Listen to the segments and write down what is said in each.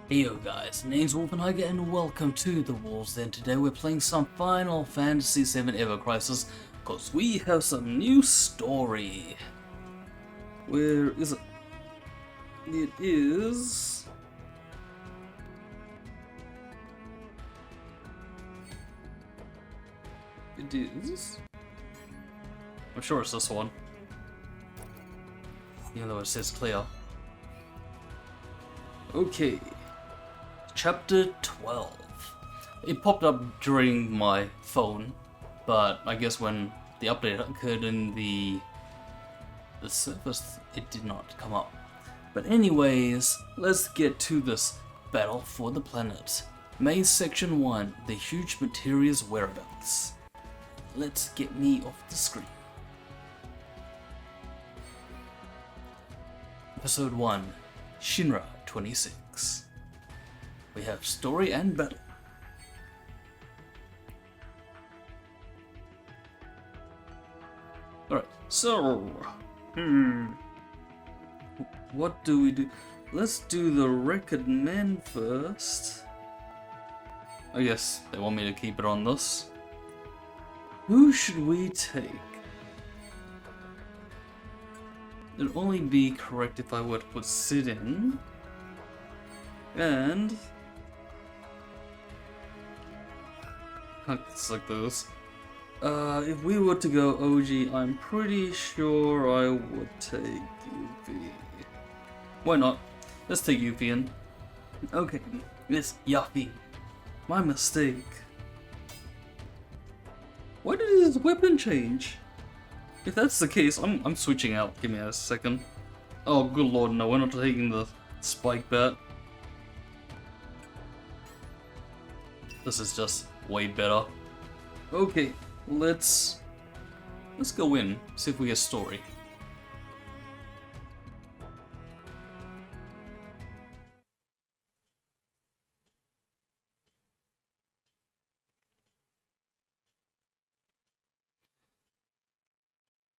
Hey yo guys, name's Wolfen Heiger and welcome to the Wolves, and today we're playing some Final Fantasy VII Ever Crisis because we have some new story. Where is it? It is... I'm sure it's this one. Even though it says clear. Okay. Chapter 12. It popped up during my phone, but I guess when the update occurred in the service, it did not come up. But anyways, let's get to this battle for the planet. Main Section 1, the huge materia's whereabouts. Let's get me off the screen. Episode 1, Shinra 26. We have story and battle. Alright, so... What do we do? Let's do the recommend first. I guess they want me to keep it on this. Who should we take? It'd only be correct if I were to put Sid in. And... It's like this. If we were to go OG, I'm pretty sure I would take Yuffie. Why not? Let's take Yuffie in. Okay, it's Yuffie. My mistake. Why did his weapon change? If that's the case, I'm switching out. Give me a second. Oh, good lord, no, we're not taking the spike bat. This is just way better. Okay, let's go in, see if we get story.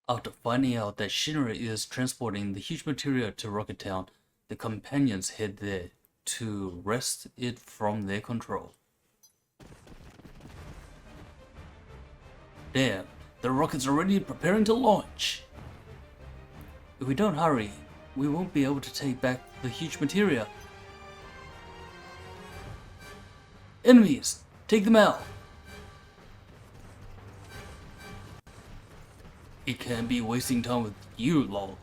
After finding out that Shinra is transporting the huge material to Rocket Town, the companions head there to wrest it from their control. Damn, the rocket's already preparing to launch. If we don't hurry, we won't be able to take back the huge materia. Enemies, take them out. It can't be wasting time with you, lol.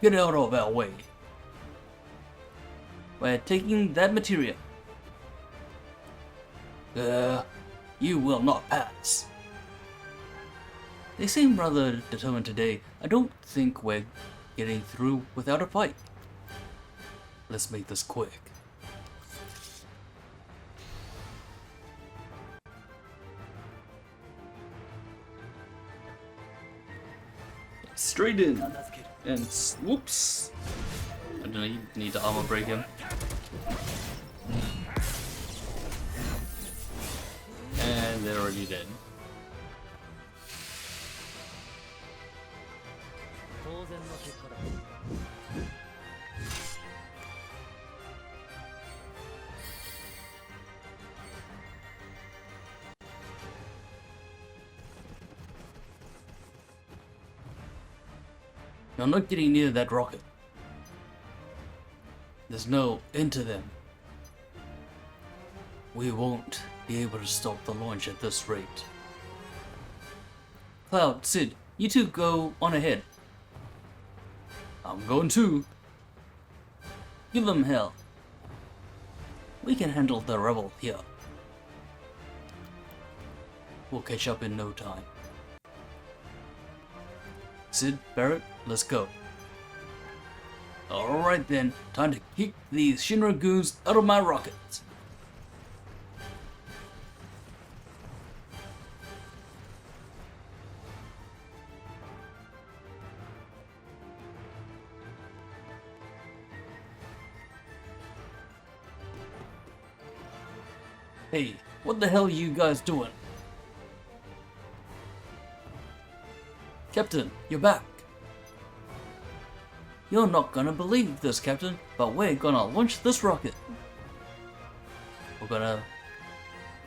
Get out of our way. We're taking that materia. You will not pass. They seem rather determined today. I don't think we're getting through without a fight. Let's make this quick. Straight in. And whoops. I don't need to armor break him. And they're already dead. You're not getting near that rocket. There's no end to them. We won't be able to stop the launch at this rate. Cloud, Sid, you two go on ahead. I'm going too. Give them hell. We can handle the rebel here. We'll catch up in no time. Sid, Barrett, let's go. Alright then, time to kick these Shinra goons out of my rockets. Hey, what the hell are you guys doing? Captain, you're back. You're not gonna believe this, Captain, but we're gonna launch this rocket. We're gonna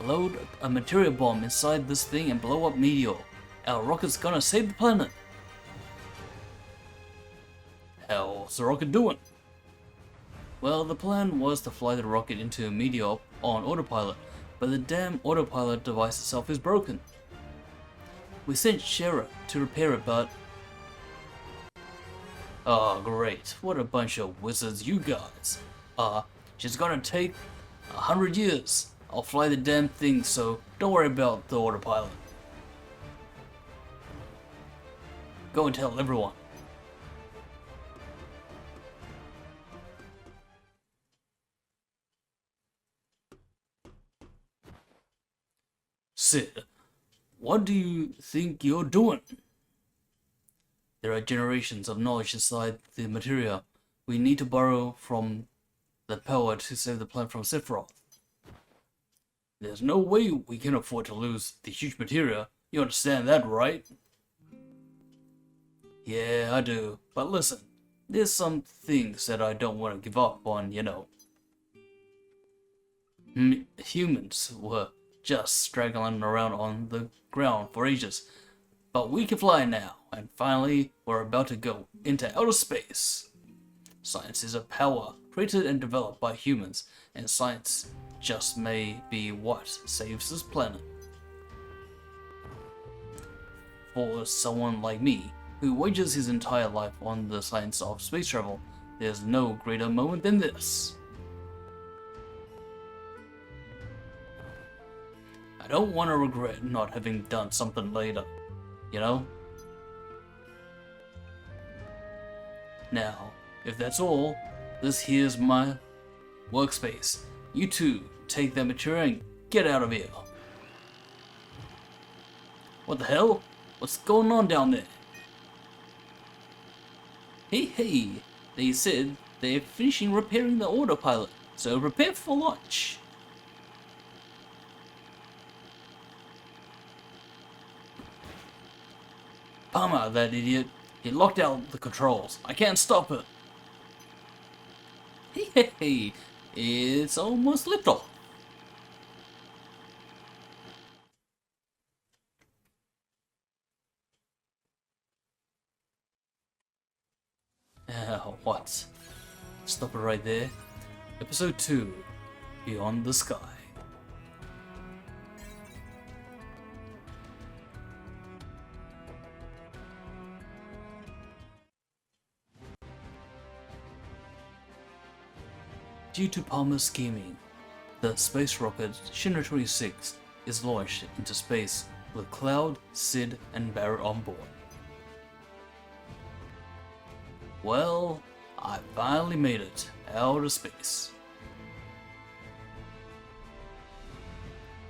load a material bomb inside this thing and blow up Meteor. Our rocket's gonna save the planet. How's the rocket doing? Well, the plan was to fly the rocket into Meteor on autopilot, but the damn autopilot device itself is broken. We sent Shara to repair it, but... Oh, great. What a bunch of wizards you guys. She's gonna take 100 years. I'll fly the damn thing, so don't worry about the autopilot. Go and tell everyone. Sid, what do you think you're doing? There are generations of knowledge inside the materia. We need to borrow from the power to save the planet from Sephiroth. There's no way we can afford to lose the huge materia. You understand that, right? Yeah, I do. But listen, there's some things that I don't want to give up on, you know. Humans were just straggling around on the ground for ages. But we can fly now, and finally, we're about to go into outer space. Science is a power created and developed by humans, and science just may be what saves this planet. For someone like me, who wages his entire life on the science of space travel, there's no greater moment than this. I don't want to regret not having done something later, you know? Now, if that's all, this here's my workspace. You two, take that material and get out of here. What the hell? What's going on down there? Hey, they said they're finishing repairing the autopilot, so prepare for launch. Palmer, that idiot. He locked out the controls. I can't stop it. Hey, it's almost liftoff. What? Stop it right there. Episode 2, Beyond the Sky. Due to Palmer's scheming, the space rocket Shinra 26 is launched into space with Cloud, Sid, and Barrett on board. Well, I finally made it out of space.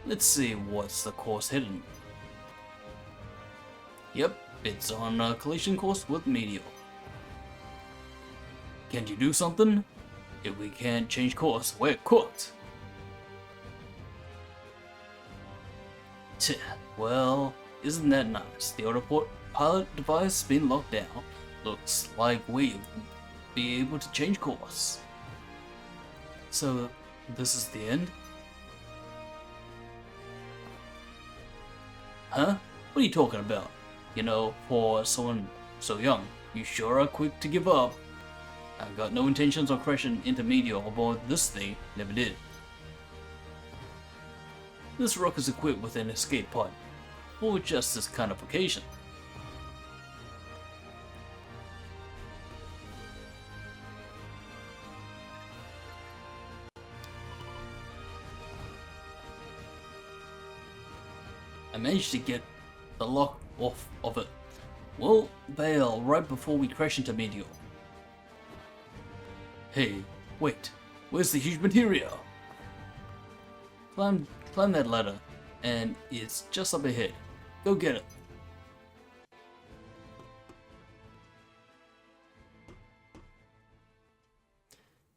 Let's see what's the course heading. Yep, it's on a collision course with Meteor. Can you do something? If we can't change course, we're cooked. Well, isn't that nice? The autopilot device has been locked down. Looks like we'll be able to change course. So, this is the end? Huh? What are you talking about? You know, for someone so young, you sure are quick to give up. I've got no intentions of crashing into Meteor aboard this thing, never did. This rocket is equipped with an escape pod, for just this kind of occasion. I managed to get the lock off of it. We'll bail right before we crash into Meteor. Hey, wait, where's the huge materia? Climb that ladder, and it's just up ahead. Go get it.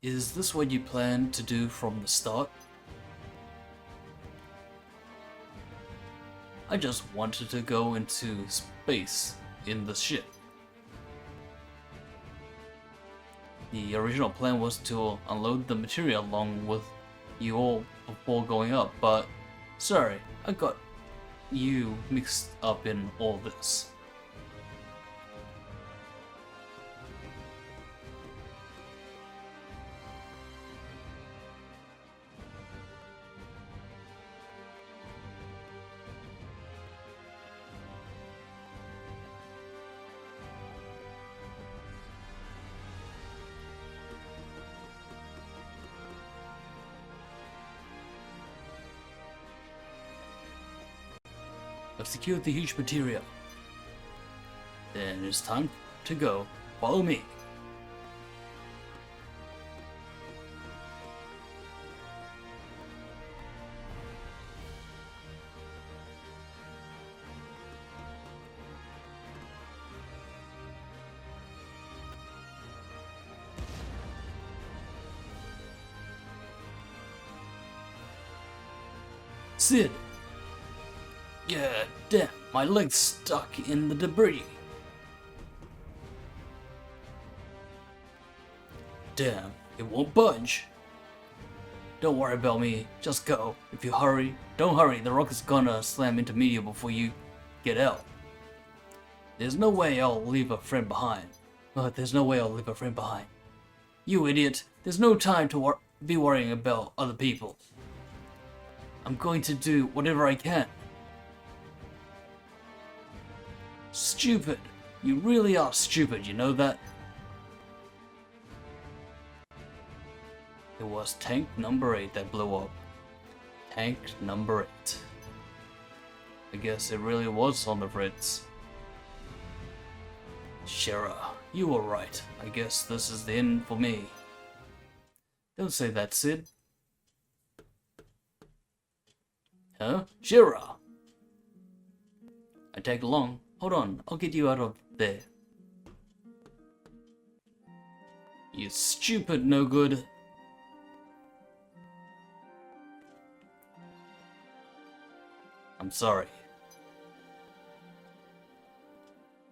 Is this what you planned to do from the start? I just wanted to go into space in the ship. The original plan was to unload the material along with you all before going up, but sorry, I got you mixed up in all this. I've secured the huge materia. Then it's time to go. Follow me. Sid! Yeah, damn, my leg's stuck in the debris. Damn, it won't budge. Don't worry about me, just go. If you hurry, don't hurry, the rocket's gonna slam into meteor before you get out. There's no way I'll leave a friend behind. There's no way I'll leave a friend behind. You idiot, there's no time to be worrying about other people. I'm going to do whatever I can. Stupid. You really are stupid, you know that? It was tank number 8 that blew up. Tank number 8. I guess it really was on the fritz. Shara, you were right. I guess this is the end for me. Don't say that, Sid. Huh? Shira! I tagged along. Hold on, I'll get you out of there. You stupid no good. I'm sorry.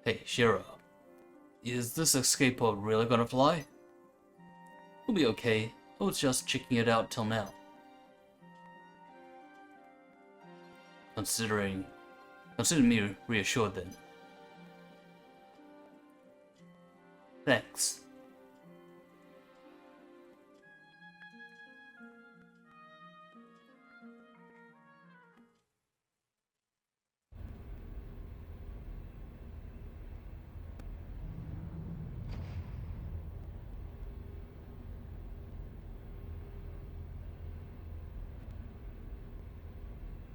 Hey, Shira. Is this escape pod really gonna fly? We'll be okay. I was just checking it out till now. Consider me reassured then. Thanks.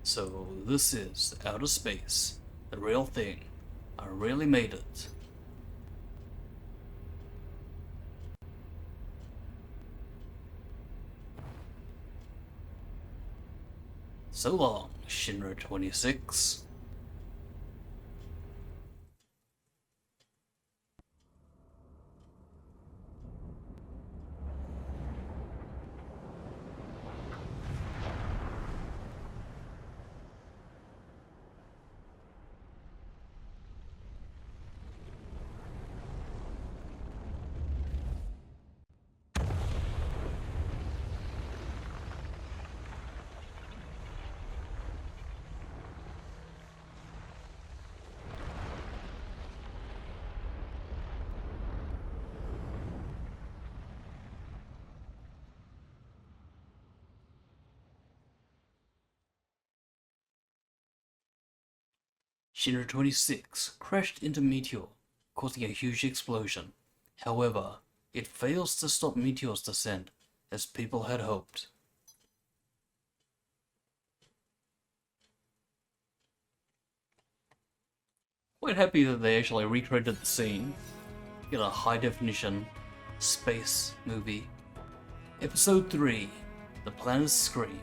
So this is outer space, the real thing. I really made it. So long, Shinra 26. Shinra 26 crashed into Meteor, causing a huge explosion. However, it fails to stop Meteor's descent, as people had hoped. Quite happy that they actually recreated the scene. Get a high definition space movie. Episode 3, The Planet's Scream.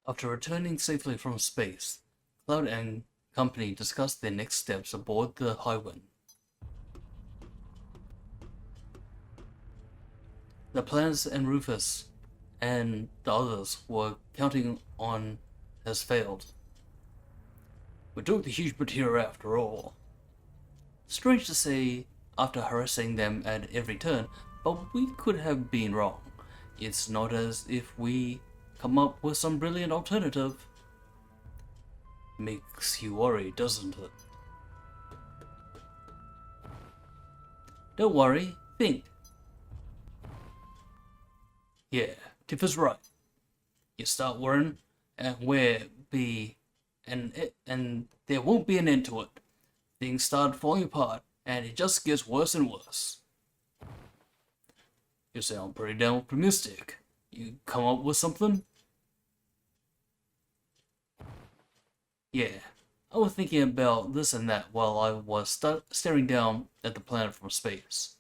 After returning safely from space, Cloud and company discussed their next steps aboard the Heiger. The planets and Rufus and the others were counting on has failed. We took the huge material after all. Strange to say, after harassing them at every turn, but we could have been wrong. It's not as if we come up with some brilliant alternative. Makes you worry, doesn't it? Don't worry, think. Yeah, Tiff is right. You start worrying, and and there won't be an end to it. Things start falling apart, and it just gets worse and worse. You sound pretty damn optimistic. You come up with something? Yeah, I was thinking about this and that while I was staring down at the planet from space.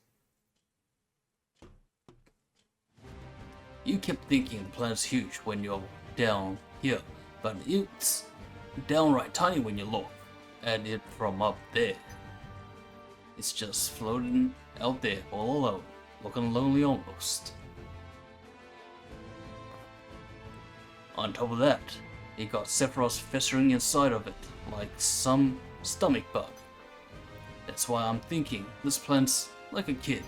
You kept thinking the planet's huge when you're down here, but it's downright tiny when you look at it from up there. It's just floating out there all alone, looking lonely almost. On top of that, it got Sephiroth festering inside of it, like some stomach bug. That's why I'm thinking this planet's like a kid.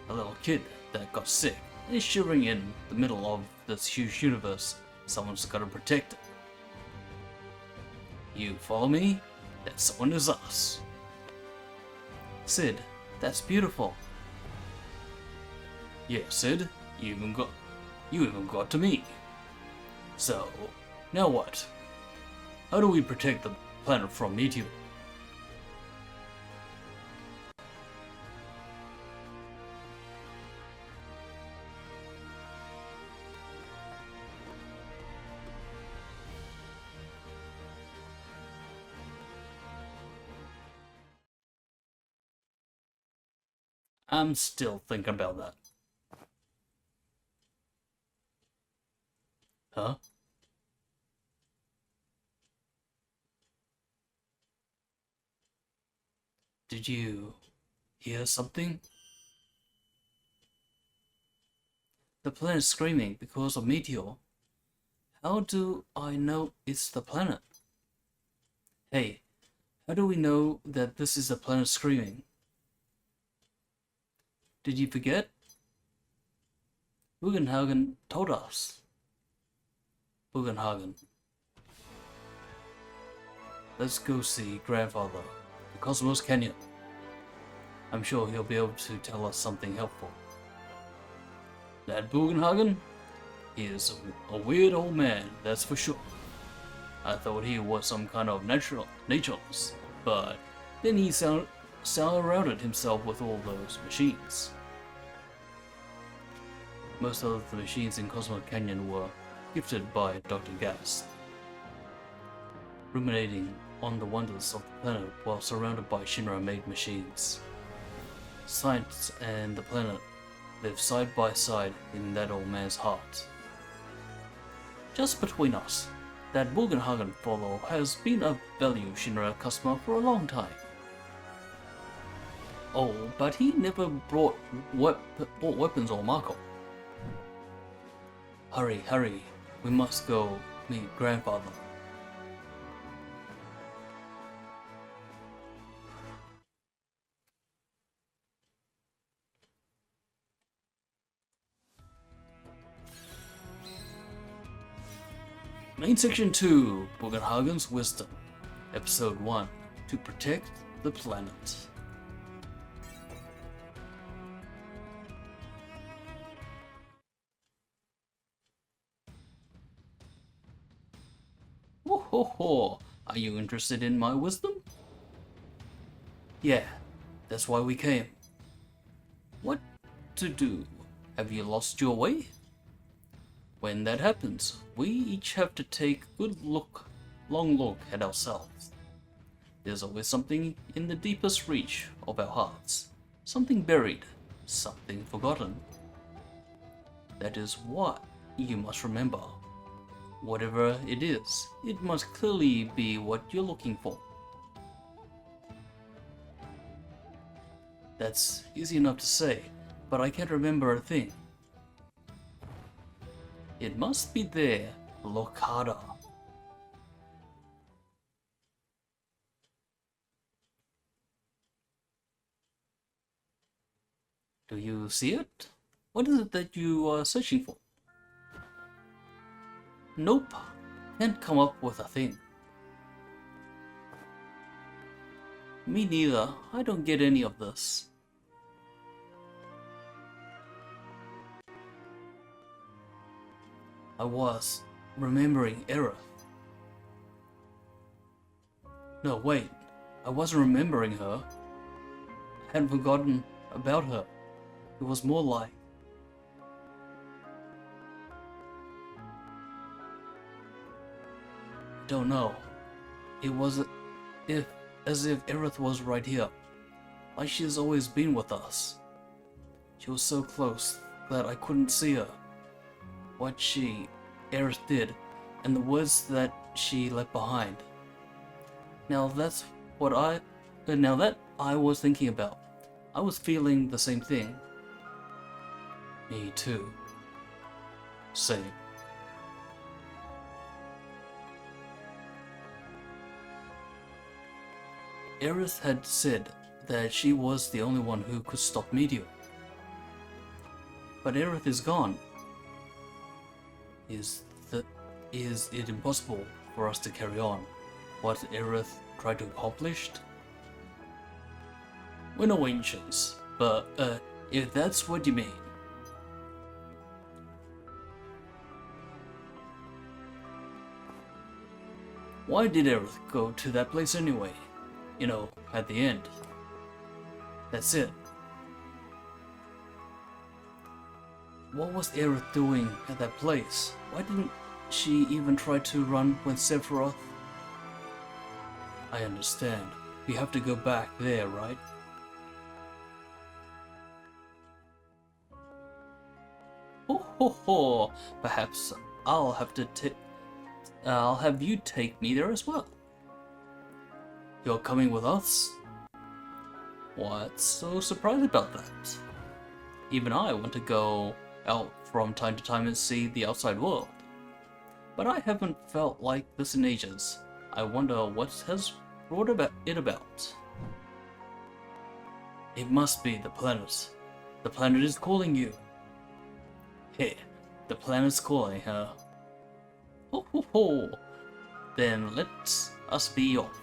A little kid that got sick and is shivering in the middle of this huge universe. Someone's gotta protect it. You follow me? That someone is us. Sid, that's beautiful. Yeah, Sid, you even got to me. So, now what? How do we protect the planet from meteor? I'm still thinking about that. Huh? Did you hear something? The planet's screaming because of meteor. How do I know it's the planet? Hey, how do we know that this is the planet screaming? Did you forget? Bugenhagen told us. Bugenhagen. Let's go see Grandfather, the Cosmos Canyon. I'm sure he'll be able to tell us something helpful. That Bugenhagen? He is a weird old man, that's for sure. I thought he was some kind of naturalist, but then he surrounded himself with all those machines. Most of the machines in Cosmo Canyon were gifted by Dr. Gast. Ruminating on the wonders of the planet while surrounded by Shinra-made machines. Science and the planet live side by side in that old man's heart. Just between us, that Bugenhagen fellow has been a value Shinra customer for a long time. Oh, but he never bought weapons or Marco. Hurry, hurry, we must go meet Grandfather. Main Section 2, Bugenhagen's Wisdom, Episode 1, To Protect the Planet. Ho ho ho! Are you interested in my wisdom? Yeah, that's why we came. What to do? Have you lost your way? When that happens, we each have to take a long look at ourselves. There's always something in the deepest reach of our hearts, something buried, something forgotten. That is what you must remember. Whatever it is, it must clearly be what you're looking for. That's easy enough to say, but I can't remember a thing. It must be there. Look harder. Do you see it? What is it that you are searching for? Nope. Can't come up with a thing. Me neither. I don't get any of this. I was remembering Aerith. No, wait. I wasn't remembering her. I hadn't forgotten about her. It was more like... Don't know. It was as if Aerith was right here. Like she has always been with us. She was so close that I couldn't see her. What Aerith did, and the words that she left behind. Now that I was thinking about. I was feeling the same thing. Me too. Same. Aerith had said that she was the only one who could stop Meteor. But Aerith is gone. Is it impossible for us to carry on what Aerith tried to accomplish? We're no ancients, but if that's what you mean. Why did Aerith go to that place anyway? You know, at the end. That's it. What was Aerith doing at that place? Why didn't she even try to run with Sephiroth? I understand. We have to go back there, right? Ho ho ho! Perhaps I'll have you take me there as well. You're coming with us? What's so surprised about that? Even I want to go out from time to time and see the outside world. But I haven't felt like this in ages. I wonder what has brought it about. It must be the planet. The planet is calling you. Hey, the planet's calling, huh? Ho ho ho! Then let us be off.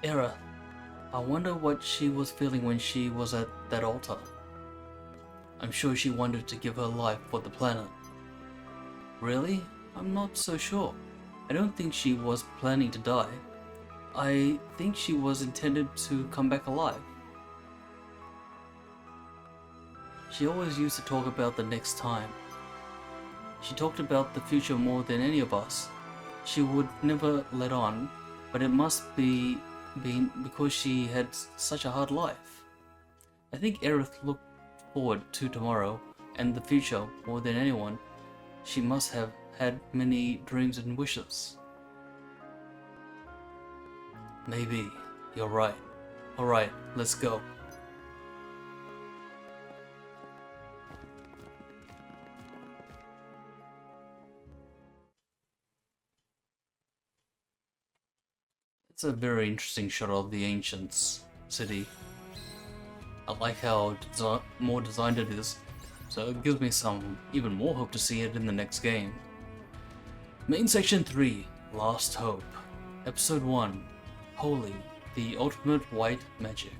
Aerith, I wonder what she was feeling when she was at that altar. I'm sure she wanted to give her life for the planet. Really? I'm not so sure. I don't think she was planning to die. I think she was intended to come back alive. She always used to talk about the next time. She talked about the future more than any of us. She would never let on, but it must be because she had such a hard life. I think Aerith looked forward to tomorrow and the future more than anyone. She must have had many dreams and wishes. Maybe. You're right. Alright, let's go. It's a very interesting shot of the Ancients city. I like how more designed it is, so it gives me some even more hope to see it in the next game. Main Section 3, Last Hope. Episode 1, Holy, the Ultimate White Magic.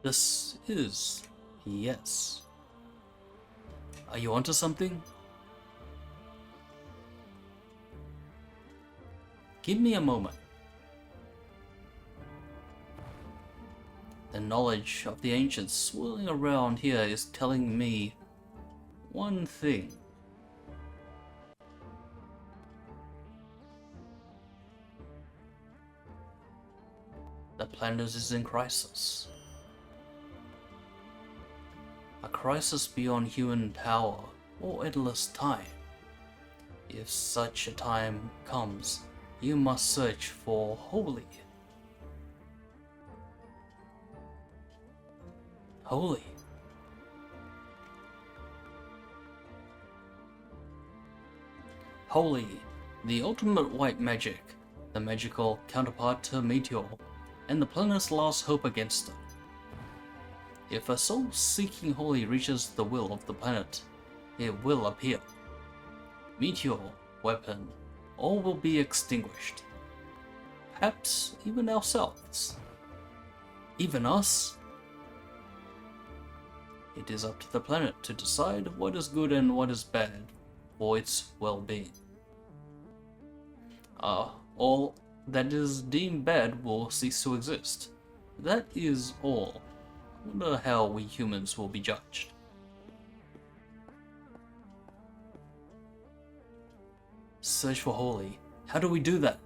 This is... yes. Are you onto something? Give me a moment. The knowledge of the ancients swirling around here is telling me one thing. The planet is in crisis. A crisis beyond human power or endless time. If such a time comes, you must search for holy. Holy. Holy, the ultimate white magic, the magical counterpart to Meteor, and the planet's last hope against it. If a soul seeking holy reaches the will of the planet, it will appear. Meteor, weapon, all will be extinguished. Perhaps even ourselves. Even us? It is up to the planet to decide what is good and what is bad for its well-being. All that is deemed bad will cease to exist. That is all. I wonder how we humans will be judged. Search for holy. How do we do that?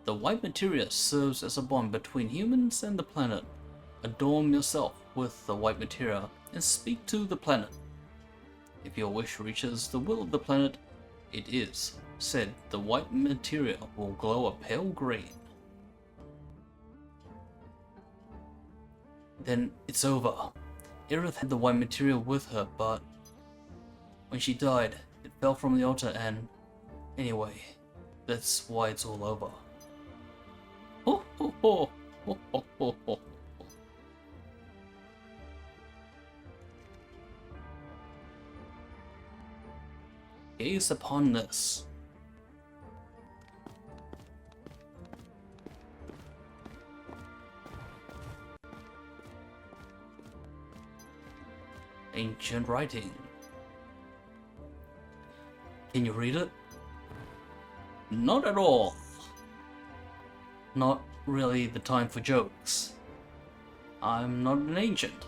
The white materia serves as a bond between humans and the planet. Adorn yourself with the white materia and speak to the planet. If your wish reaches the will of the planet, it is said the white materia will glow a pale green. Then it's over. Aerith had the white material with her, but when she died, it fell from the altar and... Anyway, that's why it's all over. Ho ho ho! Ho ho ho ho! Gaze upon this. Ancient writing. Can you read it? Not at all. Not really the time for jokes. I'm not an ancient.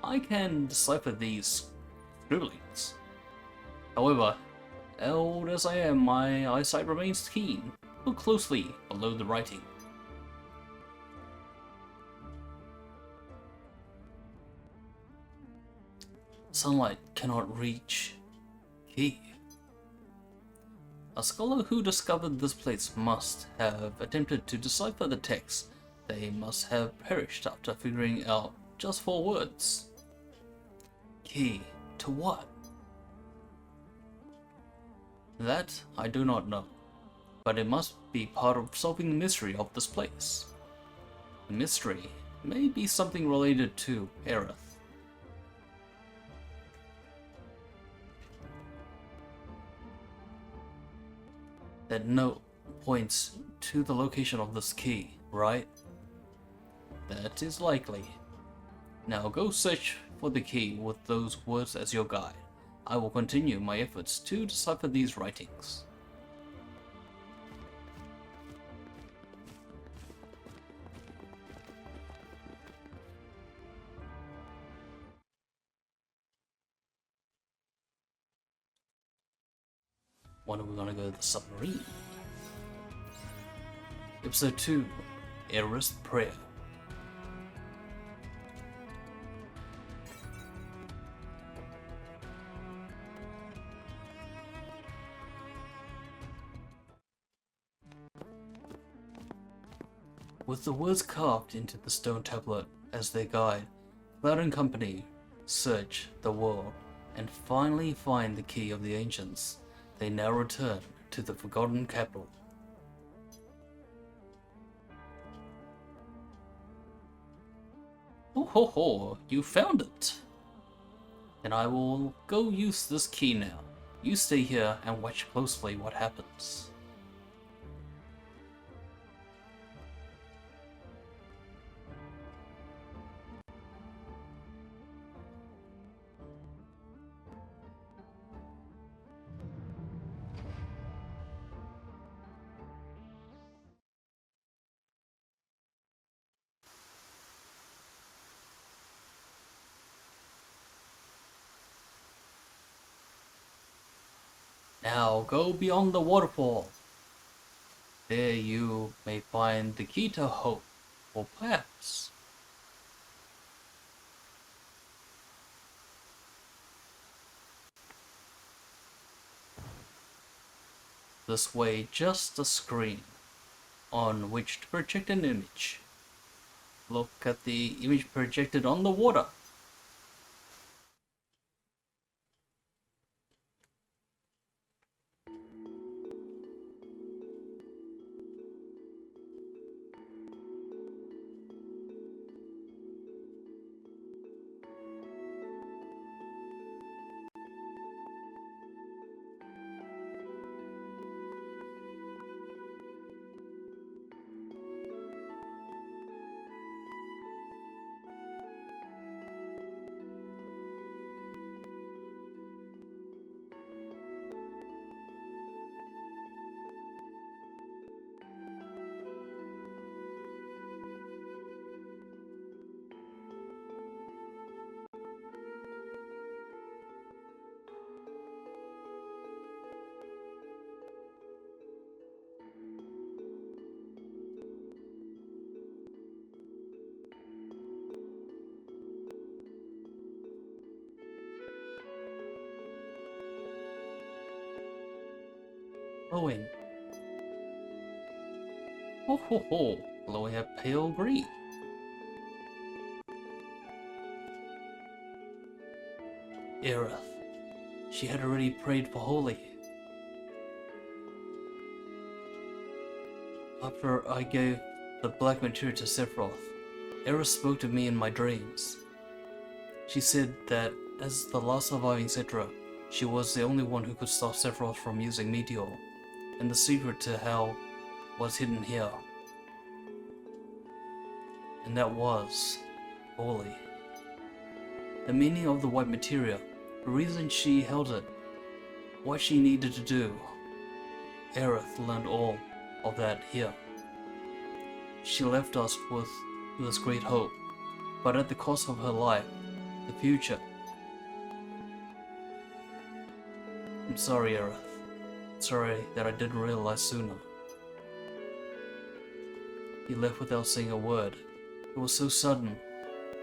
I can decipher these scribblings. However, old as I am, my eyesight remains keen. Look closely below the writing. Sunlight cannot reach key. A scholar who discovered this place must have attempted to decipher the text. They must have perished after figuring out just 4 words. Key to what? That I do not know, but it must be part of solving the mystery of this place. The mystery may be something related to Aerith. That note points to the location of this key, right? That is likely. Now go search for the key with those words as your guide. I will continue my efforts to decipher these writings. When are we gonna go to the submarine? Episode 2, Aerith's Prayer. With the words carved into the stone tablet as their guide, Cloud and company search the world and finally find the key of the ancients. They now return to the forgotten capital. Oh ho ho, you found it! Then I will go use this key now. You stay here and watch closely what happens. Now go beyond the waterfall. There you may find the key to hope, or perhaps this way just a screen on which to project an image. Look at the image projected on the water. Glowing. Ho ho ho, glowing a pale green. Aerith. She had already prayed for Holy. After I gave the black material to Sephiroth, Aerith spoke to me in my dreams. She said that as the last surviving Citra, she was the only one who could stop Sephiroth from using Meteor, and the secret to Hell was hidden here. And that was Holy. The meaning of the white materia, the reason she held it, what she needed to do. Aerith learned all of that here. She left us with this great hope, but at the cost of her life, the future. I'm sorry, Aerith. Sorry that I didn't realize sooner. You left without saying a word. It was so sudden,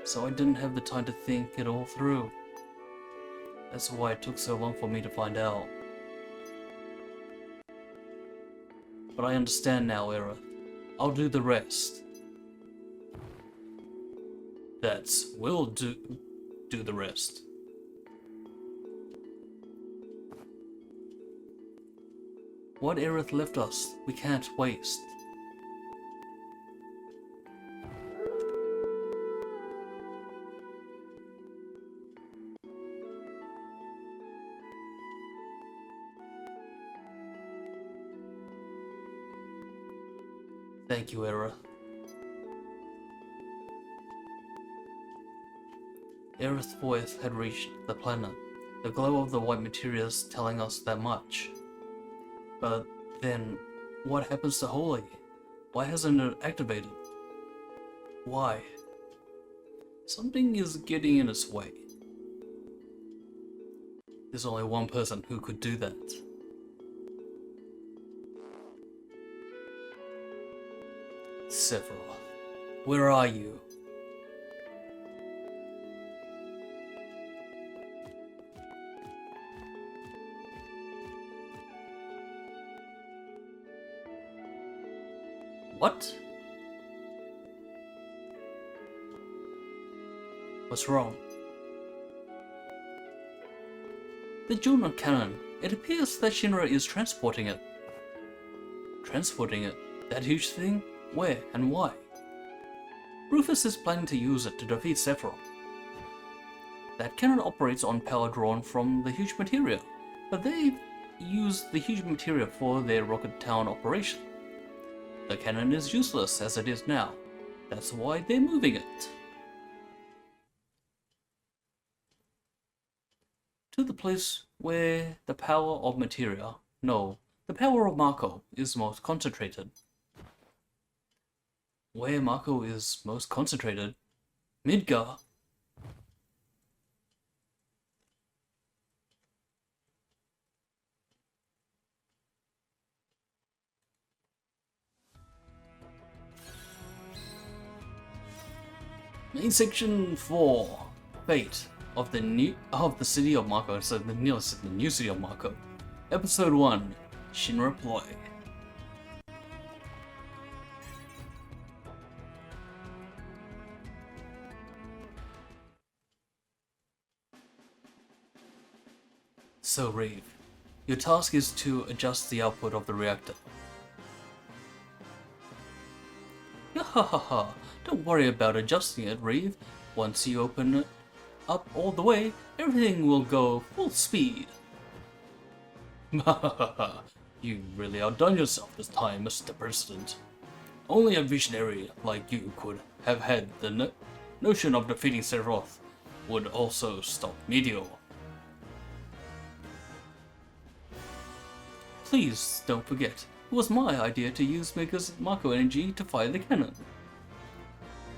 so I didn't have the time to think it all through. That's why it took so long for me to find out. But I understand now, Aerith. I'll do the rest. We'll do the rest. What Aerith left us, we can't waste. Thank you, Aerith. Aerith's voice had reached the planet, the glow of the white materials telling us that much. But then, what happens to Holy? Why hasn't it activated? Why? Something is getting in its way. There's only one person who could do that. Sephiroth, where are you? What? What's wrong? The Junior Cannon. It appears that Shinra is transporting it. Transporting it? That huge thing? Where and why? Rufus is planning to use it to defeat Sephiroth. That cannon operates on power drawn from the huge materia, but they use the huge materia for their Rocket Town operation. The cannon is useless as it is now. That's why they're moving it. To the place where the power of materia, no, the power of Mako is most concentrated. Where Mako is most concentrated? Midgar. Main section 4. Fate of the city of Mako. So the new city of Mako. Episode 1. Shinra Ploy. So Reeve, your task is to adjust the output of the reactor. Yahahaha, don't worry about adjusting it, Reeve. Once you open it up all the way, everything will go full speed. You really outdone yourself this time, Mr. President. Only a visionary like you could have had the notion of defeating Sephiroth would also stop Meteor. Please don't forget, it was my idea to use Mega's Mako energy to fire the cannon.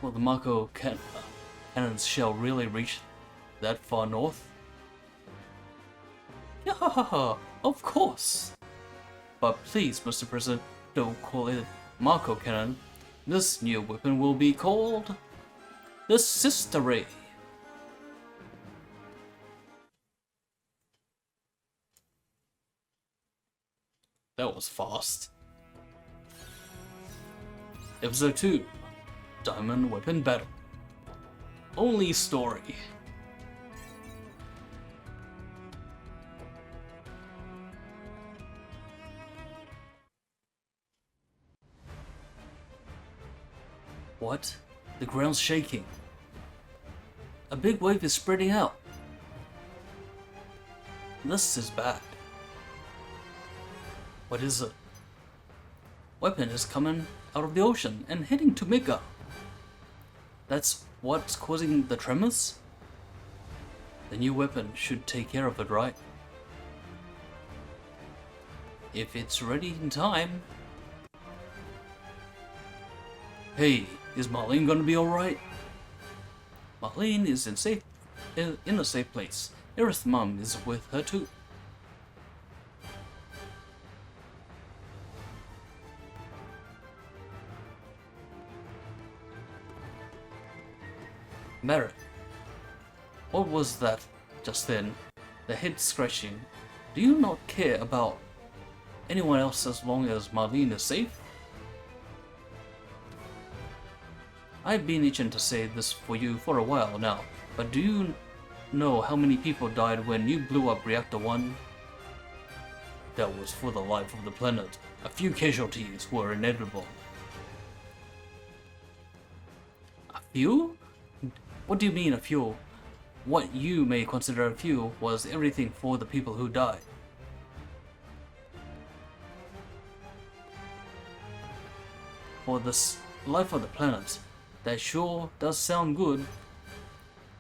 Will the Mako cannon's shell really reach that far north? Yahahaha, of course! But please, Mr. President, don't call it Mako cannon. This new weapon will be called the Sister Ray. That was fast. Episode 2. Diamond Weapon Battle. Only story. What? The ground's shaking. A big wave is spreading out. This is bad. What is it? Weapon is coming out of the ocean and heading to Mega. That's what's causing the tremors? The new weapon should take care of it, right? If it's ready in time. Hey, is Marlene gonna be alright? Marlene is in a safe place. Aerith's mom is with her too. Merritt, what was that just then? The head scratching. Do you not care about anyone else as long as Marlene is safe? I've been itching to say this for you for a while now, but do you know how many people died when you blew up Reactor 1? That was for the life of the planet. A few casualties were inevitable. A few? What do you mean a few? What you may consider a few was everything for the people who died. For the life of the planet, that sure does sound good.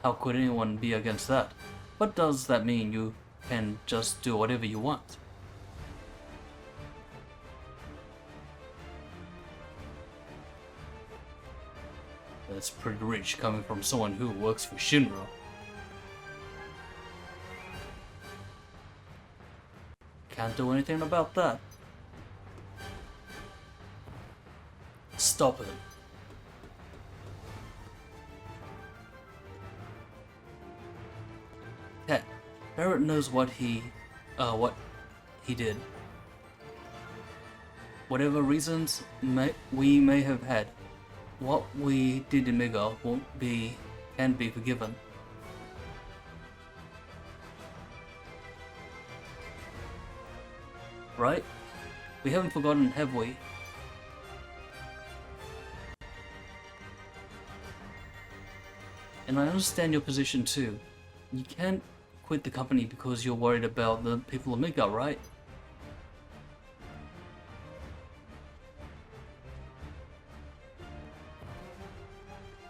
How could anyone be against that? But does that mean you can just do whatever you want? That's pretty rich coming from someone who works for Shinra. Can't do anything about that. Stop it. Cat, Barrett knows what he did. Whatever reasons we may have had, what we did in Mega can't be forgiven. Right? We haven't forgotten, have we? And I understand your position too. You can't quit the company because you're worried about the people of Mega, right?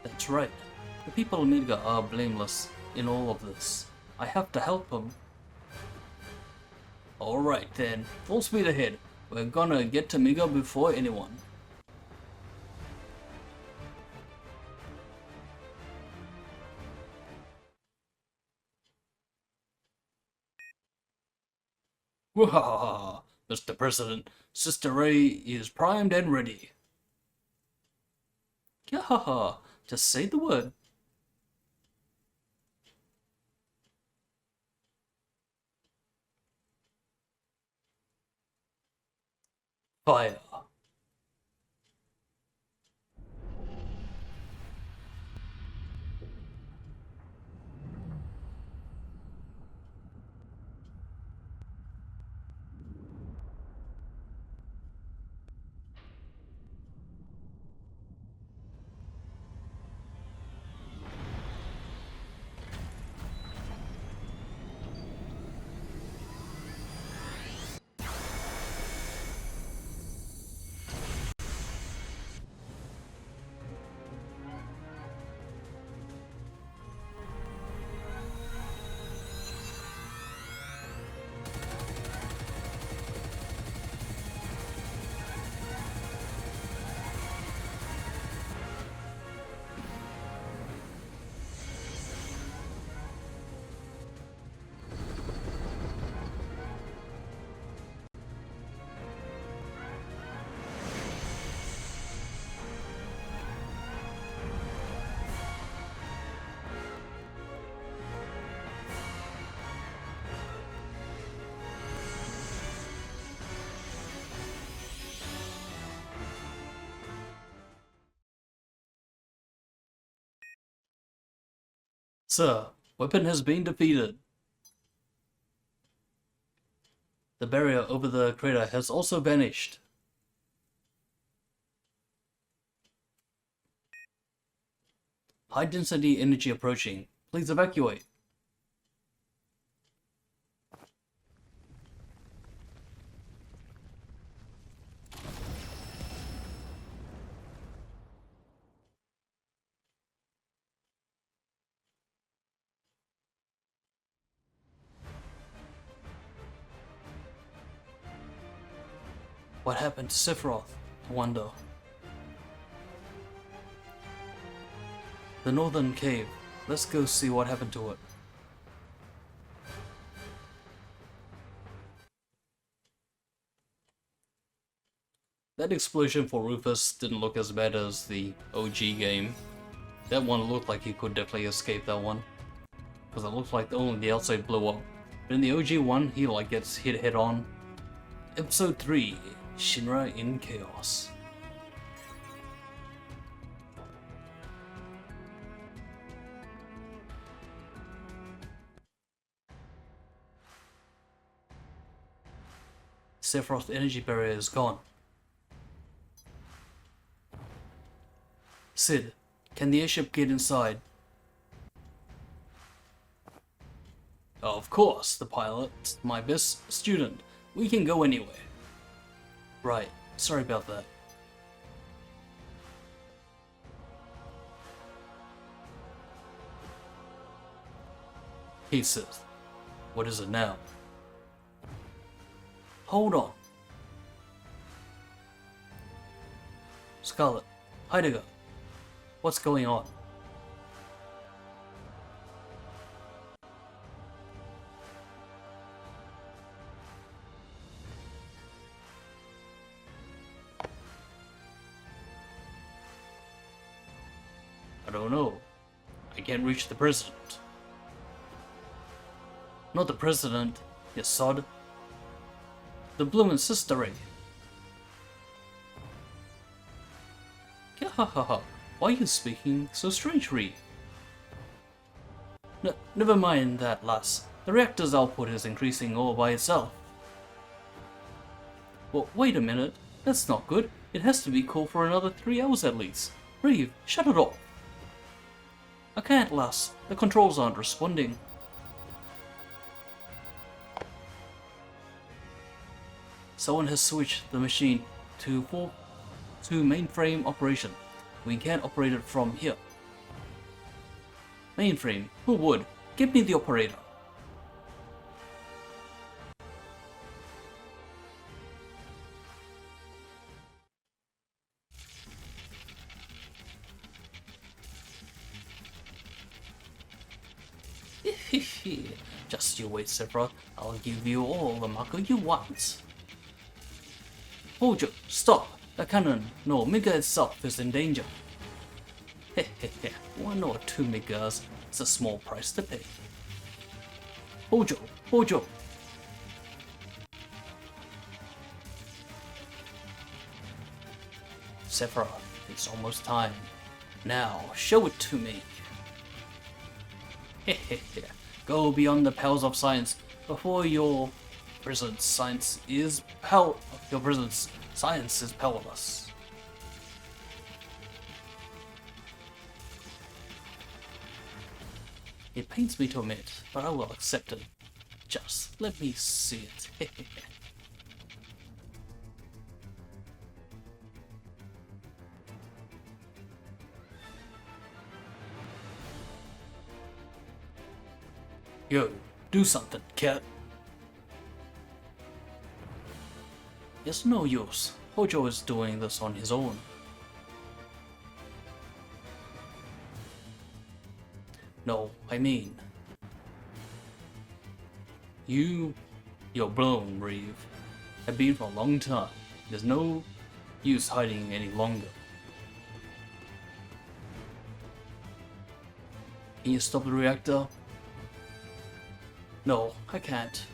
That's right. The people of Midgar are blameless in all of this. I have to help them. Alright then, full speed ahead. We're gonna get to Midgar before anyone. Wahaha! Mr. President, Sister Ray is primed and ready. Yahaha! Just say the word. Fire. Sir, weapon has been defeated. The barrier over the crater has also vanished. High density energy approaching. Please evacuate. What happened to Sephiroth? I wonder. The northern cave. Let's go see what happened to it. That explosion for Rufus didn't look as bad as the OG game. That one looked like he could definitely escape that one. Because it looked like only the outside blew up. But in the OG one, he like gets hit head on. Episode 3, Shinra in Chaos. Sephiroth's energy barrier is gone. Sid, can the airship get inside? Of course, the pilot, my best student. We can go anywhere. Right, sorry about that. He says, what is it now? Hold on. Scarlet, Heiger, what's going on? I don't know. I can't reach the president. Not the president, you sod. The bloomin' sister. Gahahaha, why are you speaking so strangely? Never mind that, lass. The reactor's output is increasing all by itself. Well, wait a minute. That's not good. It has to be cool for another 3 hours at least. Reeve, shut it off. I can't, lass. The controls aren't responding. Someone has switched the machine to mainframe operation. We can't operate it from here. Mainframe? Who would? Give me the operator. Just you wait, Sephiroth. I'll give you all the Mako you want. Hold you, stop! The cannon, no, Mega itself is in danger. Hehehe, 1 or 2 Megas is a small price to pay. Hojo, Sephiroth, it's almost time. Now, show it to me. Hehehe. Go beyond the powers of science before your present science is powerless. It pains me to admit, but I will accept it. Just let me see it. Yo, do something, cat. It's no use. Hojo is doing this on his own. No, I mean... You're blown, Reeve. Have been for a long time. There's no use hiding any longer. Can you stop the reactor? No, I can't.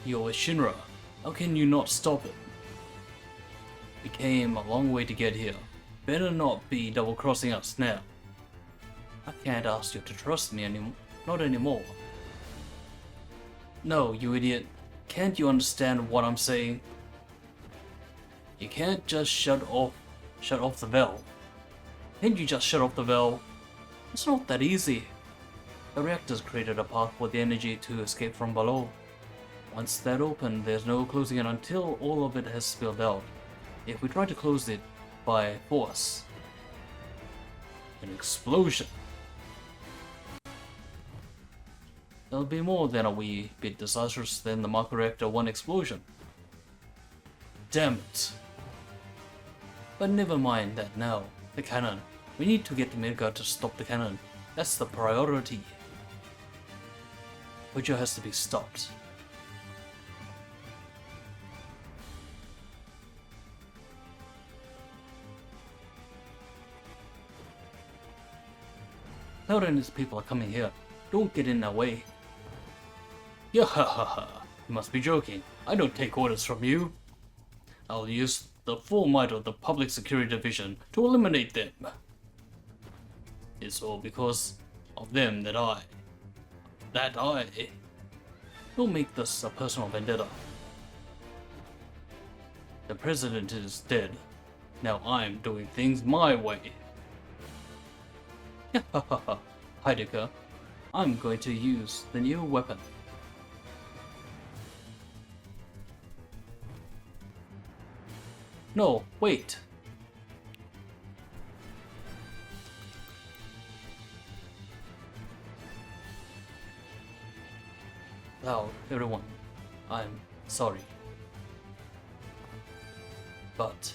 You're a Shinra. How can you not stop it? We came a long way to get here. Better not be double-crossing us now. I can't ask you to trust me anymore. Not anymore. No, you idiot. Can't you understand what I'm saying? You can't just shut off the valve. Can't you just shut off the valve? It's not that easy. The reactor's created a path for the energy to escape from below. Once that open, there's no closing it until all of it has spilled out. If we try to close it by force, an explosion. It'll be more than a wee bit disastrous than the Mako Reactor 1 explosion. Damn it. But never mind that now. The cannon. We need to get the Midgard to stop the cannon. That's the priority. Hojo has to be stopped. Cloud and his people are coming here. Don't get in our way. Yahahaha. You must be joking. I don't take orders from you. I'll use the full might of the Public Security Division to eliminate them. It's all because of them that I... Don't make this a personal vendetta. The president is dead. Now I'm doing things my way. Yahahaha. Heiger, I'm going to use the new weapon. No, wait. Now, everyone, I'm sorry. But...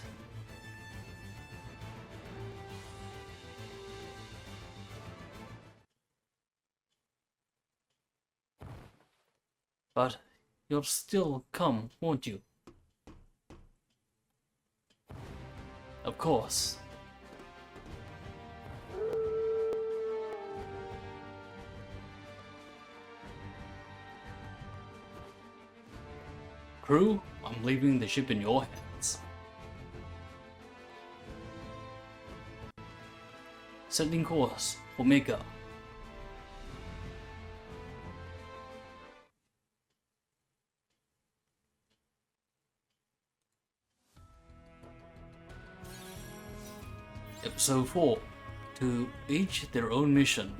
you'll still come, won't you? Of course. Crew, I'm leaving the ship in your hands. Setting course, Omega. Episode 4. To each their own mission.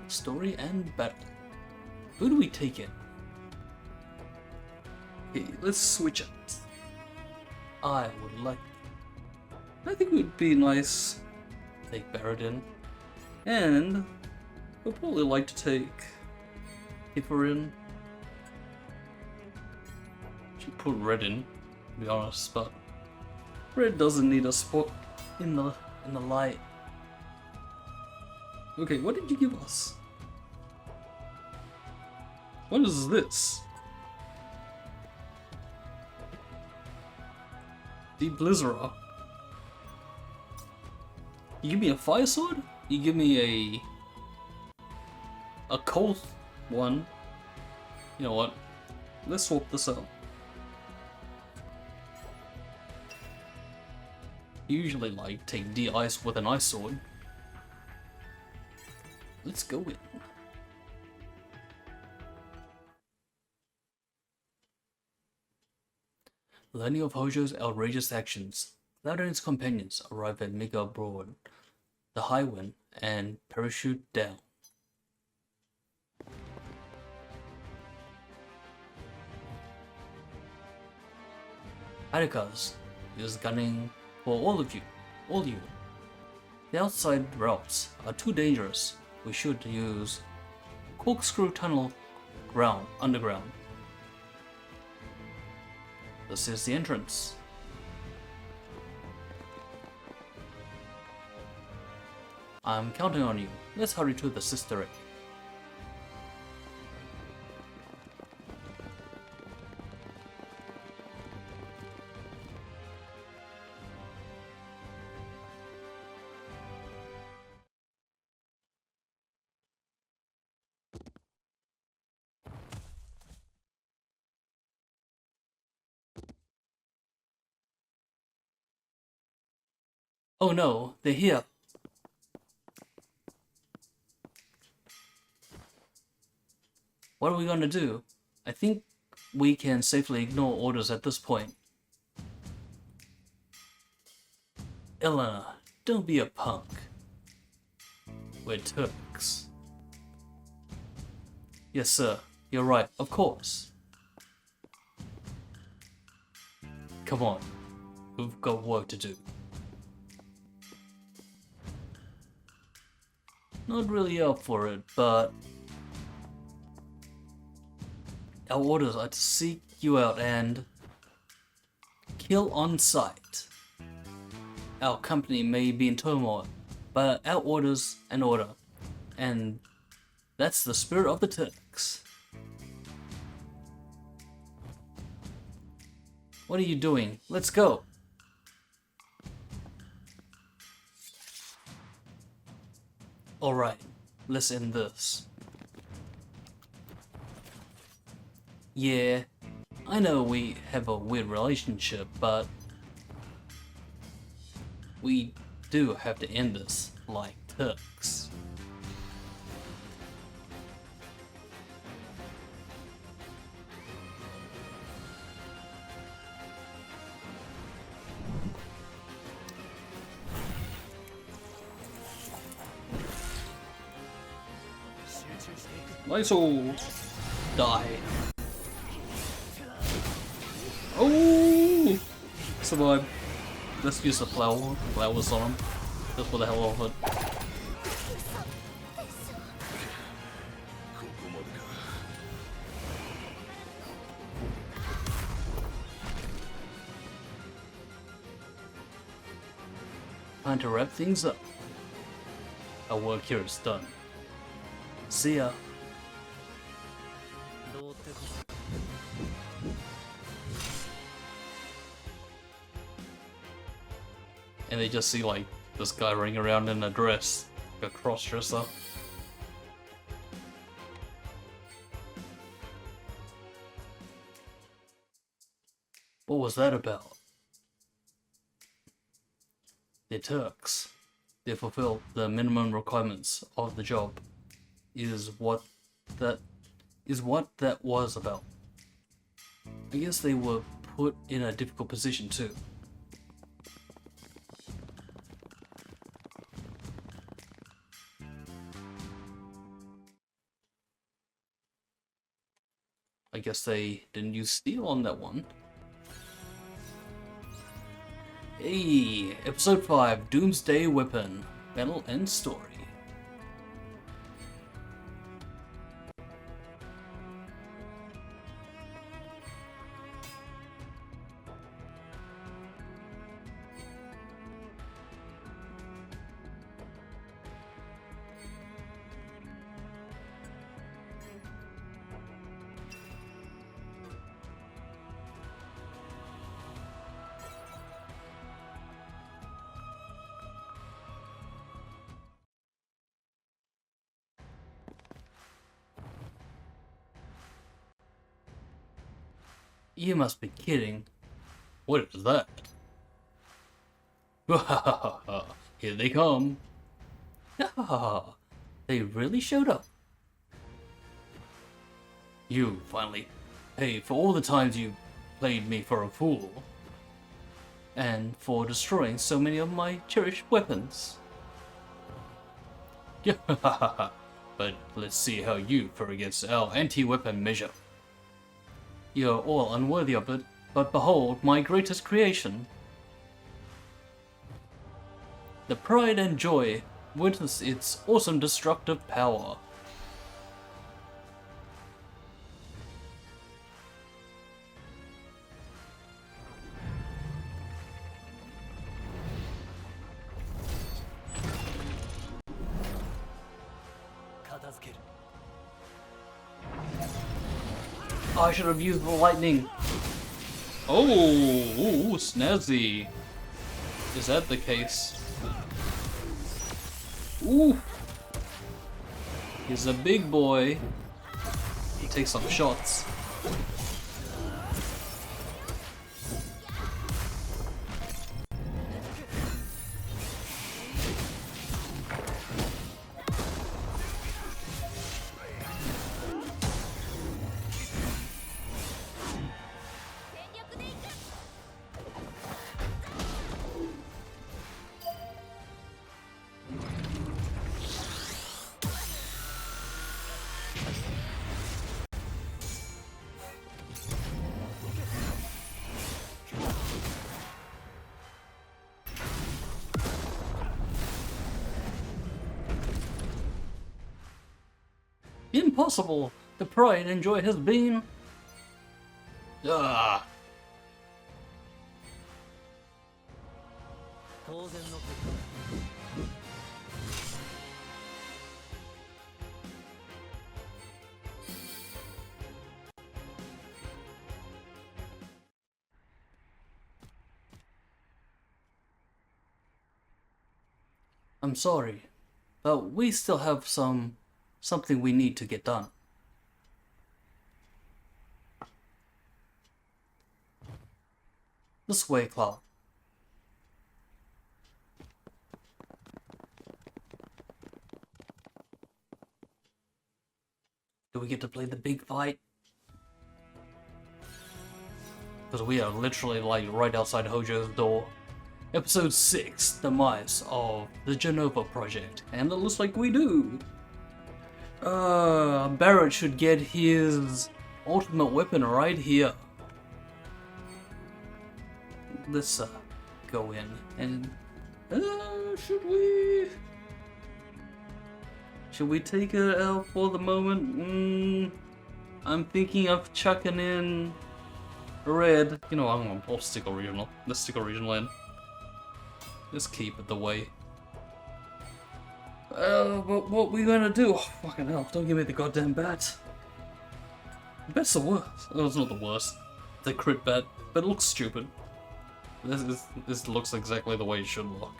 Story and battle. Who do we take in? Okay, let's switch it. I think it would be nice to take Barrett in. And I'd probably like to take Hipper in. Should put Red in, to be honest, but Red doesn't need a spot in the light. Okay, what did you give us? What is this? Deep Blizzard. You give me a fire sword? You give me a cold one? You know what? Let's swap this out. Usually, like, take D-ice with an ice sword. Let's go in. Learning of Hojo's outrageous actions, Cloud and his companions arrive at Mega Broad, the High Wind, and parachute down. Atticus is gunning for all you. The outside routes are too dangerous. We should use corkscrew tunnel underground. This is the entrance. I'm counting on you. Let's hurry to the cisternae. Oh no, they're here. What are we gonna do? I think we can safely ignore orders at this point. Elena, don't be a punk. We're Turks. Yes, sir. You're right, of course. Come on. We've got work to do. Not really up for it, but our orders are to seek you out and kill on sight. Our company may be in turmoil, but our orders an order, and that's the spirit of the Turks. What are you doing? Let's go! Alright, let's end this. Yeah, I know we have a weird relationship, but we do have to end this like Turks. Lysol! Die. Oh! Survive. Let's use the flowers on him. Just for the hell of it. Time to wrap things up. Our work here is done. See ya. And they just see like this guy running around in a dress, like a cross-dresser. What was that about? They're Turks. They fulfill the minimum requirements of the job. Is what that was about. I guess they were put in a difficult position too. I guess they didn't use steel on that one. Hey, episode 5, Doomsday Weapon, Battle and Story. You must be kidding. What is that? Here they come. They really showed up. You finally pay for all the times you played me for a fool. And for destroying so many of my cherished weapons. But let's see how you fare against our anti-weapon measure. You're all unworthy of it, but behold my greatest creation. The pride and joy witness its awesome destructive power. I should have used the lightning. Oh, ooh, snazzy. Is that the case? Ooh. He's a big boy. He takes some shots. Impossible! The pride and joy has been... Ah. I'm sorry, but we still have something we need to get done. This way, Cloud. Do we get to play the big fight? Because we are literally like right outside Hojo's door. Episode 6, Demise of the Genova Project. And it looks like we do. Barrett should get his ultimate weapon right here. Let's go in and should we take it out for the moment? I'm thinking of chucking in red. You know, I'll stick original. Let's stick original in. Let's keep it the way. What we gonna do? Oh, fucking hell! Don't give me the goddamn bat. The bat's the worst. Oh, it's not the worst. The crit bat, but it looks stupid. This looks exactly the way it should look.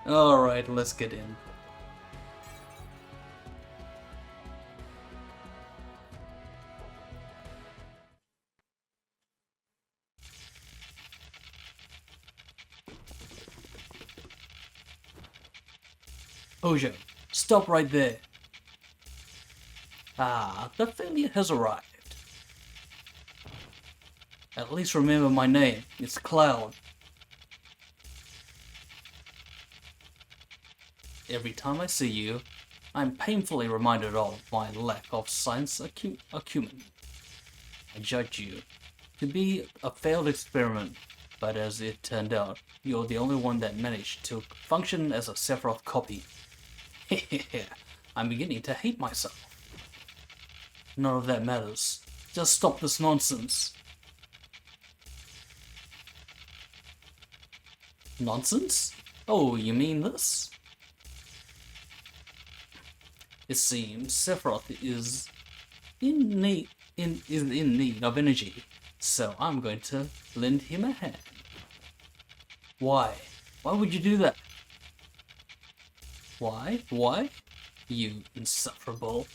All right, let's get in. Hojo, stop right there. Ah, the failure has arrived. At least remember my name. It's Cloud. Every time I see you, I'm painfully reminded of my lack of science acumen. I judge you to be a failed experiment, but as it turned out, you're the only one that managed to function as a Sephiroth copy. I'm beginning to hate myself. None of that matters. Just stop this nonsense. Nonsense? Oh, you mean this? It seems Sephiroth is in need of energy, so I'm going to lend him a hand. Why? Why would you do that? Why? Why? You insufferable.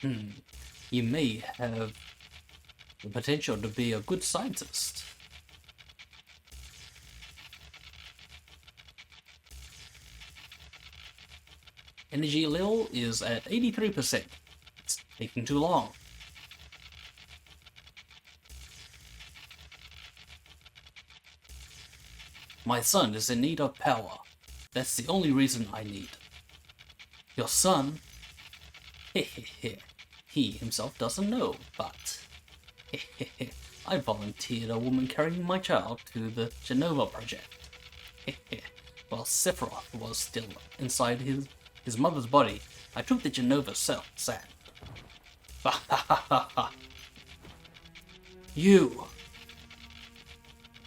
You may have the potential to be a good scientist. Energy level is at 83%. It's taking too long. My son is in need of power. That's the only reason I need. Your son? He himself doesn't know, but I volunteered a woman carrying my child to the Genova project. While Sephiroth was still inside his mother's body, I took the Genova sand.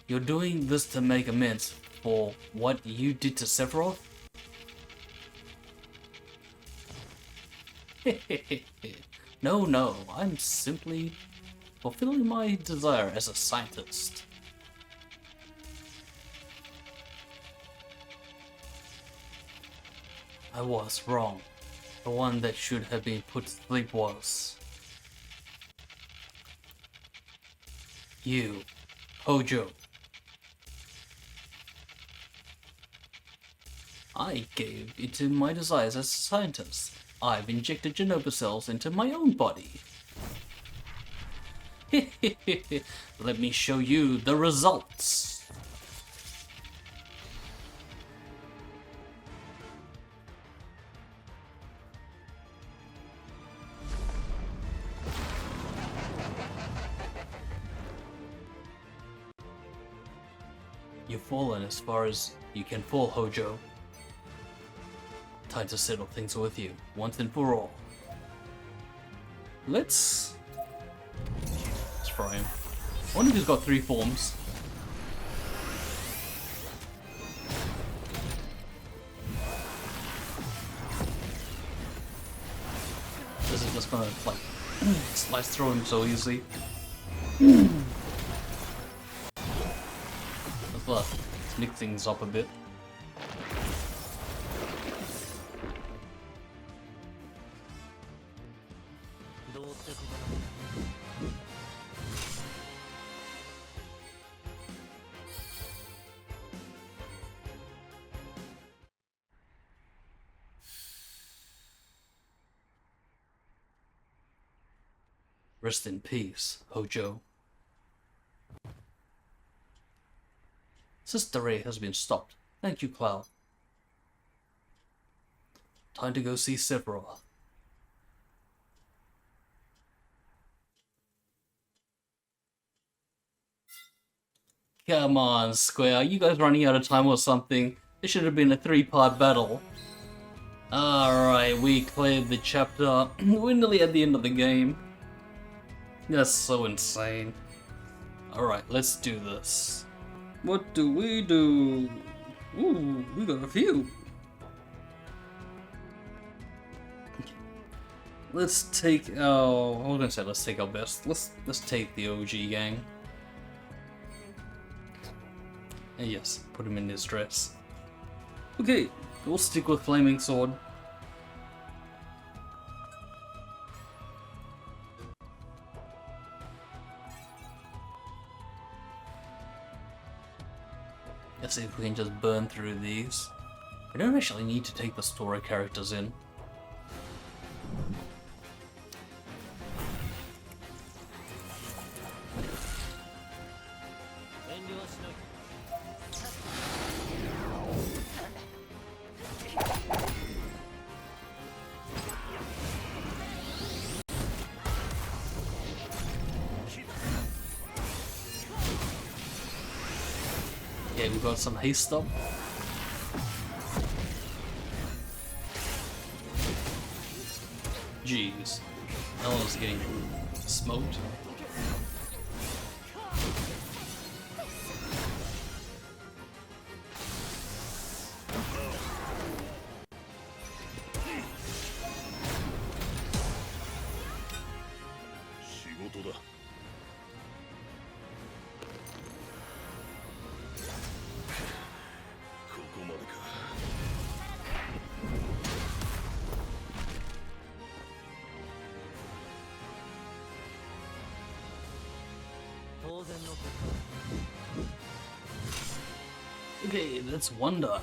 You're doing this to make amends for what you did to Sephiroth? No, I'm simply fulfilling my desire as a scientist. I was wrong. The one that should have been put to sleep was you, Hojo. I gave into my desires as a scientist. I've injected Genova cells into my own body. Let me show you the results. You've fallen as far as you can fall, Hojo. Time to settle things with you, once and for all. Let's try him. I wonder if he's got 3 forms. This is just gonna, like, slice through him so easy. Let's sneak things up a bit. Rest in peace, Hojo. Sister Ray has been stopped. Thank you, Cloud. Time to go see Sephiroth. Come on, Square. Are you guys running out of time or something? This should have been a 3-part battle. Alright, we cleared the chapter. We're nearly at the end of the game. That's so insane. Alright, let's do this. What do we do? Ooh, we got a few. Let's take our... I was gonna say let's take our best. Let's take the OG gang. And yes, put him in this dress. Okay, we'll stick with Flaming Sword. Let's see if we can just burn through these. I don't actually need to take the story characters in. Yeah, we got some haste up. Jeez, that one was getting smoked. Okay, that's one done.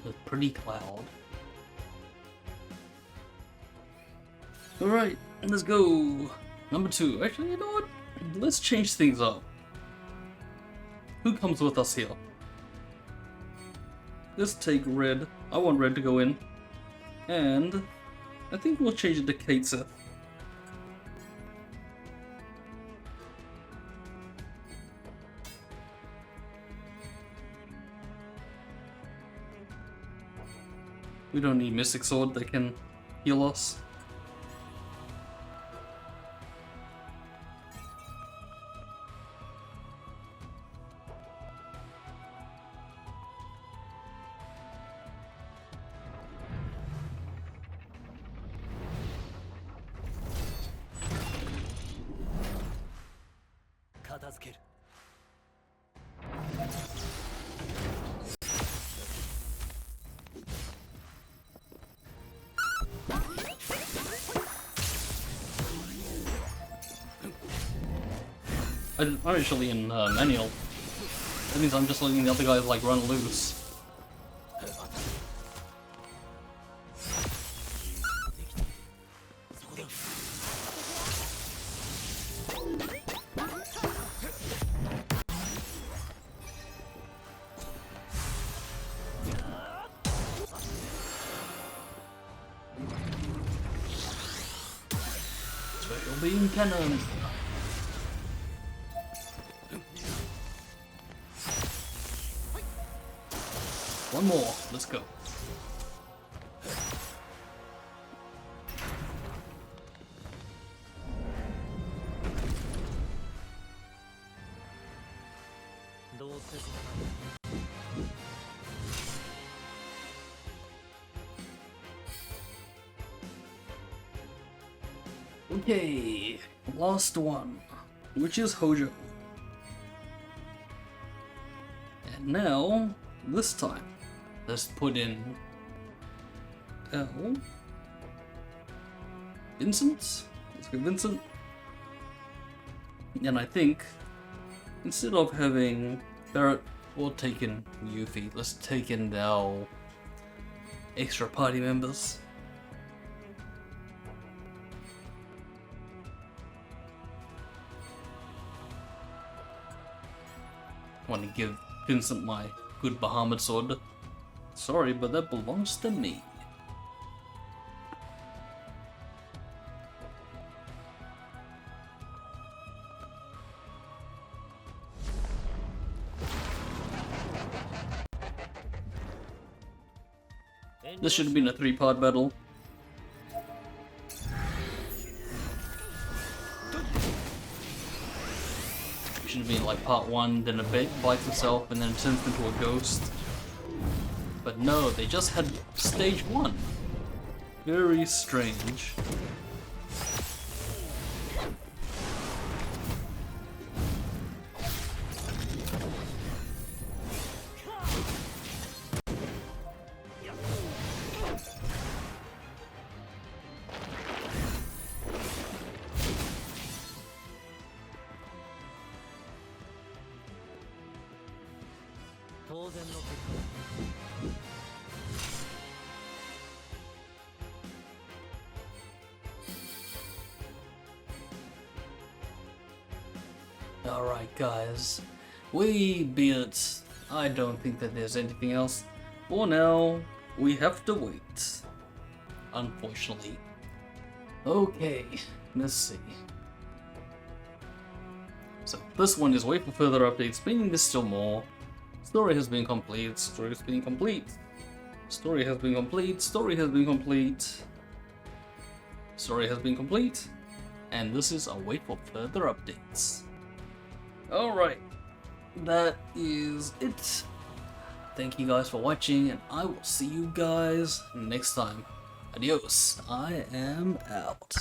A pretty cloud. Alright, let's go. Number 2. Actually, you know what? Let's change things up. Who comes with us here? Let's take red. I want red to go in. And I think we'll change it to Kaitsa. We don't need Mystic Sword that can heal us. I'm actually in manual. That means I'm just letting the other guys like run loose. Special beam cannon. One more, let's go. Okay, last one, which is Hojo. And now, this time, let's put in L. Vincent? Let's go Vincent. And I think, instead of having Barrett or taking Yuffie, let's take in our extra party members. I want to give Vincent my good Bahamut sword. Sorry, but that belongs to me. This should have been a 3-part battle. It should have been like part 1, then a bit bites itself, and then it turns into a ghost. But no, they just had stage 1. Very strange. Alright guys, we beat it. I don't think that there's anything else. For now, we have to wait. Unfortunately. Okay, let's see. So this one is wait for further updates, meaning there's still more. Story has been complete, story has been complete. Story has been complete, story has been complete. Story has been complete. And this is a wait for further updates. Alright, that is it. Thank you guys for watching, and I will see you guys next time. Adios, I am out.